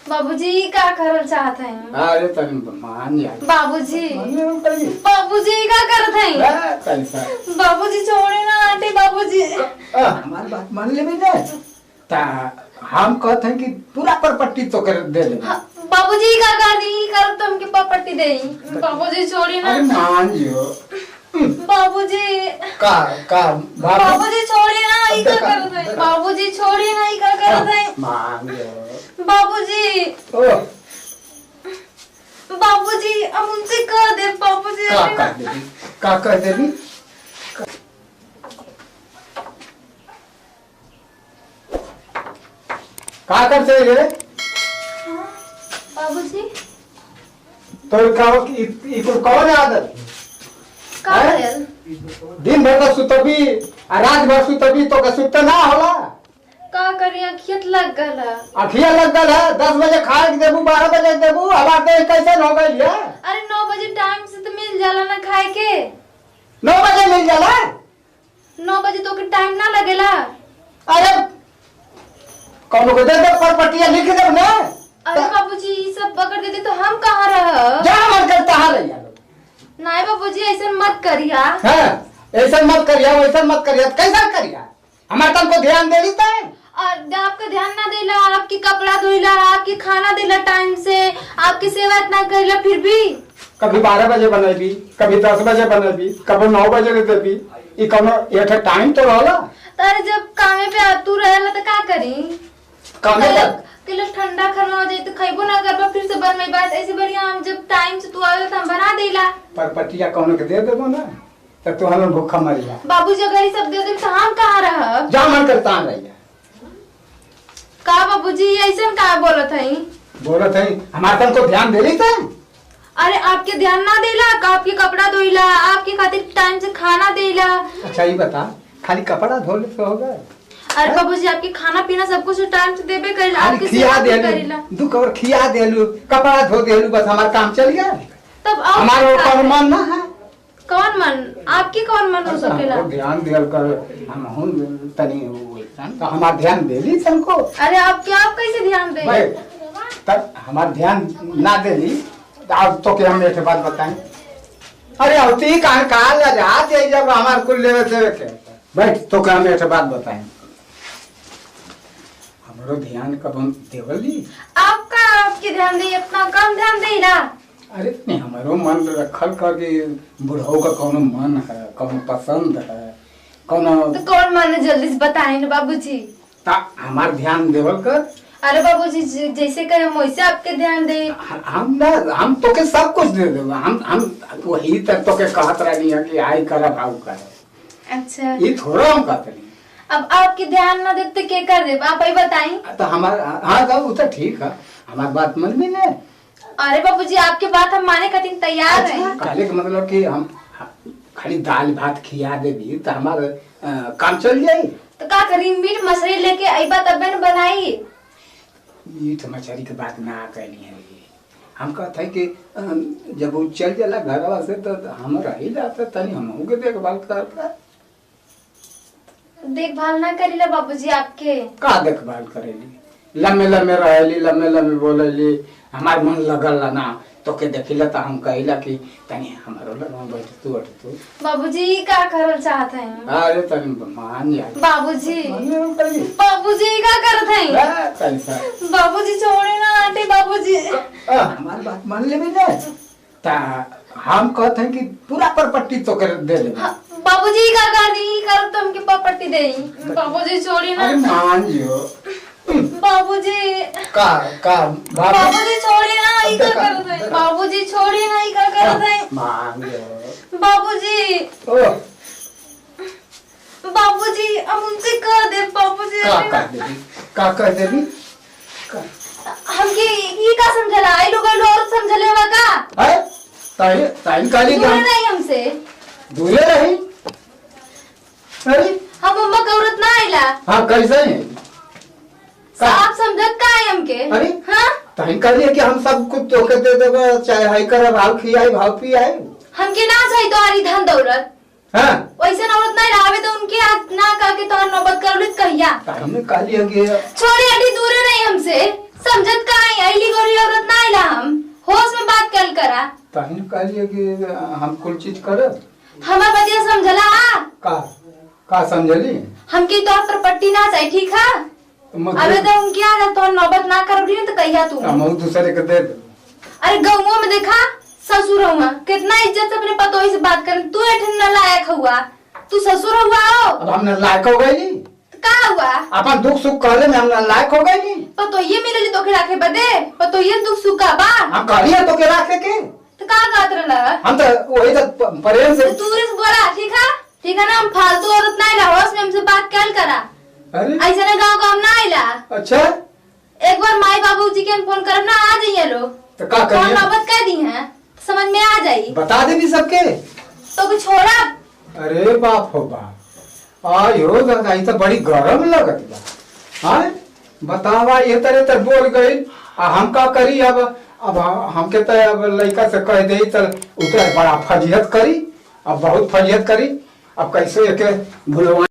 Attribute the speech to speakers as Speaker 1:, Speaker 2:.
Speaker 1: बाबूजी का करल चाहत हैं?
Speaker 2: अरे तनी मान यार
Speaker 1: बाबूजी बाबूजी का करत हैं? बाबूजी छोड़े ना आंटी बाबूजी।
Speaker 2: हमारी बात मान ले भी ता हम कहते हैं कि पूरा प्रॉपर्टी तो कर दे ले।
Speaker 1: बाबूजी का कर दी कर तुम की प्रॉपर्टी दे। बाबूजी छोड़ी ना।
Speaker 2: अरे मान जो
Speaker 1: बाबूजी
Speaker 2: का
Speaker 1: बाबूजी छोड़ी ना ई का करत हैं? बाबूजी छोड़ी ना ई का करत हैं?
Speaker 2: मान जो
Speaker 1: बाबूजी बाबूजी अब उनसे कह दे बाबूजी।
Speaker 2: का कर देबी का करते रे
Speaker 1: बाबूजी?
Speaker 2: तो इको कौन आदत
Speaker 1: का करल?
Speaker 2: दिन भर का सुतबी रात भर सुतबी तो का सुत ना होला।
Speaker 1: का करी अखियत लग गल।
Speaker 2: अखिया लग गल है 10 बजे खाए के देबू 12 बजे देबू हवा दे कैसे हो गई है।
Speaker 1: अरे 9 बजे टाइम से तो मिल जाला ना खाए के।
Speaker 2: 9 बजे मिल जाला
Speaker 1: 9 बजे तो के टाइम ना लगेला।
Speaker 2: अरे कौन को दे दे प्रॉपर्टी लिख दे ना।
Speaker 1: अरे बाबूजी ये सब पकड़ देते तो हम कहाँ रह।
Speaker 2: जा मन करता है यार।
Speaker 1: नहीं बाबूजी ऐसा मत करिया।
Speaker 2: हां ऐसा मत करिया वैसा मत करिया कैसा करिया हमारे तन को ध्यान दे लीता है।
Speaker 1: और आपका ध्यान ना देला आपकी कपड़ा धोइला आपकी खाना देला टाइम से आपकी सेवा इतना करेला फिर भी
Speaker 2: कभी 12 बजे बनेबी कभी 10 बजे बनेबी कभी 9 बजे दे देबी ई कोनो एक टाइम तो रहला।
Speaker 1: तारे जब कामे पे तू रहेला तो का करी
Speaker 2: कामे
Speaker 1: किलो ठंडा खाना हो जाए तो खइबो ना करबा फिर से बनमे बात ऐसे बढ़िया हम जब टाइम से तू आवे तो हम बना देला।
Speaker 2: पर पटिया कोनो के दे देबो ना तो तू हम भूखा मर जा।
Speaker 1: बाबूजी अगर ये सब दे दे तो हम कहाँ रह।
Speaker 2: जा मन करता रहिया
Speaker 1: का बाबूजी ऐसा का बोलत हई?
Speaker 2: बोलत है हमारे तन को ध्यान दे लीता है।
Speaker 1: अरे आपके ध्यान ना देला का आपके कपड़ा धोइला आपके खातिर टाइम से खाना देला।
Speaker 2: अच्छा ये बता खाली कपड़ा धो ले तो होगा।
Speaker 1: अरे बाबूजी आपके खाना पीना सब कुछ टाइम से देबे करेला आपके
Speaker 2: खिया
Speaker 1: सेवा
Speaker 2: दे
Speaker 1: करेला।
Speaker 2: दू कवर खिया देलू कपड़ा धो देलू बस हमारा काम चल गया।
Speaker 1: तब
Speaker 2: हमारा ऊपर मन ना है।
Speaker 1: कौन मन आपकी कौन मन हो सकेला?
Speaker 2: ध्यान दियल कर हम हूं तनी तो हमारा ध्यान देली तुमको।
Speaker 1: अरे आप कैसे ध्यान दे?
Speaker 2: तब हमारा ध्यान ना देली अब तो के हम एक बात बताएं। अरे औती कहां लजा दे जब हमार कुल लेवे देवे के बैठ तो के हम एक बात बताएं। हमरो ध्यान कब हम देवली
Speaker 1: आपके ध्यान दे इतना कम ध्यान देला।
Speaker 2: अरे नहीं हमारो मन रखल कर के बुढ़ाओ का कौनो मन है कौनो पसंद है कौनो
Speaker 1: तो कौन मन है जल्दी से बताएं ना बाबूजी।
Speaker 2: ता हमार ध्यान देवल कर।
Speaker 1: अरे बाबूजी जैसे कहे हम वैसे आपके ध्यान दे।
Speaker 2: हम तो के सब कुछ दे देबो हम वही तक तो के कहत रही है कि आई कर भाव कर।
Speaker 1: अच्छा
Speaker 2: ये थोड़ा हम कहते नहीं।
Speaker 1: अब आपके ध्यान ना देते के कर दे आप ही बताई।
Speaker 2: तो हमार हाँ तो तो ठीक है हमार बात मन में ने।
Speaker 1: अरे बाबूजी आपकी बात हम माने खातिर तैयार हैं।
Speaker 2: कहले के मतलब कि हम खाली दाल भात खिया देबी तो हमार काम चल जाई।
Speaker 1: तो का करी मीट मछली लेके आई बात अब न बनाई।
Speaker 2: मीट मछली की बात ना कहनी है हम कहते हैं कि जब वो चल जाला घरवा से तो हम रही जाते तनी हम के देखभाल करता।
Speaker 1: देखभाल ना करीला बाबूजी आपके
Speaker 2: का देखभाल करेली लम्बे लम्बे रहेली लम्बे लम्बे बोलेली हमार मन लगल ना तो के देखिला तो हम कहिला कि तनी हमारो लगवा बैठ तू
Speaker 1: बाबूजी का करल चाहत हैं?
Speaker 2: अरे तनी मान यार
Speaker 1: बाबूजी बाबूजी का करत हैं? बाबूजी छोड़े ना आंटी बाबूजी।
Speaker 2: हमारी बात मान ले भी ना ता हम कहते हैं कि पूरा प्रॉपर्टी तो कर दे ले।
Speaker 1: बाबूजी का कर दी कर तुम की प्रॉपर्टी दे। बाबूजी छोड़ी ना।
Speaker 2: अरे मान जो
Speaker 1: बाबूजी
Speaker 2: बाबूजी
Speaker 1: छोड़ी ना ई का करत हैं? बाबूजी छोड़ी ना ई का करत हैं?
Speaker 2: मान जो
Speaker 1: बाबूजी बाबूजी अब उनसे कह दे बाबूजी।
Speaker 2: का कर देबी
Speaker 1: हमके ये का समझला आई लोग और समझले वा का
Speaker 2: है टाइम काली
Speaker 1: दूर नहीं हमसे
Speaker 2: दूरे रही। अरे
Speaker 1: हम मम्मा कौरत ना आइला।
Speaker 2: हाँ कैसे है
Speaker 1: आप समझत का है हमके?
Speaker 2: अरे
Speaker 1: हाँ
Speaker 2: टाइम काली कि हम सब कुछ तोके दे देबो चाहे हाई कर भाव खियाई भाव पियाई
Speaker 1: हमके ना चाहिए तुम्हारी धन दौलत।
Speaker 2: हां
Speaker 1: वैसे औरत नहीं रहावे तो उनके हाथ ना का के तोहर नौबत कर लित कहिया।
Speaker 2: हमने काली है कि
Speaker 1: छोड़ी हटी दूर नहीं हमसे समझत का है आई
Speaker 2: तही कहलिए कि हम कुल चीज करब।
Speaker 1: हमार बतिया समझला?
Speaker 2: का समझली?
Speaker 1: हमके तौर पर पट्टी ना चाहिए, ठीक है? अबे तो उनकी आदत तो नौबत ना कर रही तो कहिया तू
Speaker 2: हम दूसरे के दे दे।
Speaker 1: अरे गाँव में देखा ससुर हुआ कितना इज्जत से अपने पतोही से बात कर, तू एठन न लायक हुआ, तू ससुर हुआ हो।
Speaker 2: अब हमने लायक हो गई
Speaker 1: का हुआ?
Speaker 2: अपन दुख सुख कहले में हमने लायक हो गई।
Speaker 1: पतोही मिलली तो के राखे बदे, पतोही दुख सुख का बा
Speaker 2: हम कहलिए तो के राखे के
Speaker 1: तो का कहत रहला?
Speaker 2: हम तो वही तो प्रेम से
Speaker 1: तू रिस बोला, ठीक है ना? हम फालतू औरत ना आइला, होश में हमसे बात कैल करा।
Speaker 2: अरे
Speaker 1: ऐसे ना गाँव काम ना आइला।
Speaker 2: अच्छा
Speaker 1: एक बार माई बाबूजी के फोन करब ना, आ जाइए लो
Speaker 2: तो का
Speaker 1: कौन
Speaker 2: करिए?
Speaker 1: नौबत कह दी है, समझ में आ जाई।
Speaker 2: बता देनी सबके
Speaker 1: तो कुछ छोड़ा।
Speaker 2: अरे बाप हो बाप, आयो दादा तो बड़ी गरम लगत बा। हाँ बतावा ये तरह तो बोल गई, हम का करी? अब हमके तो अब लड़का से कह दे तो उतर बड़ा फजीहत करी, अब बहुत फजीहत करी। अब कैसे एक भुलवा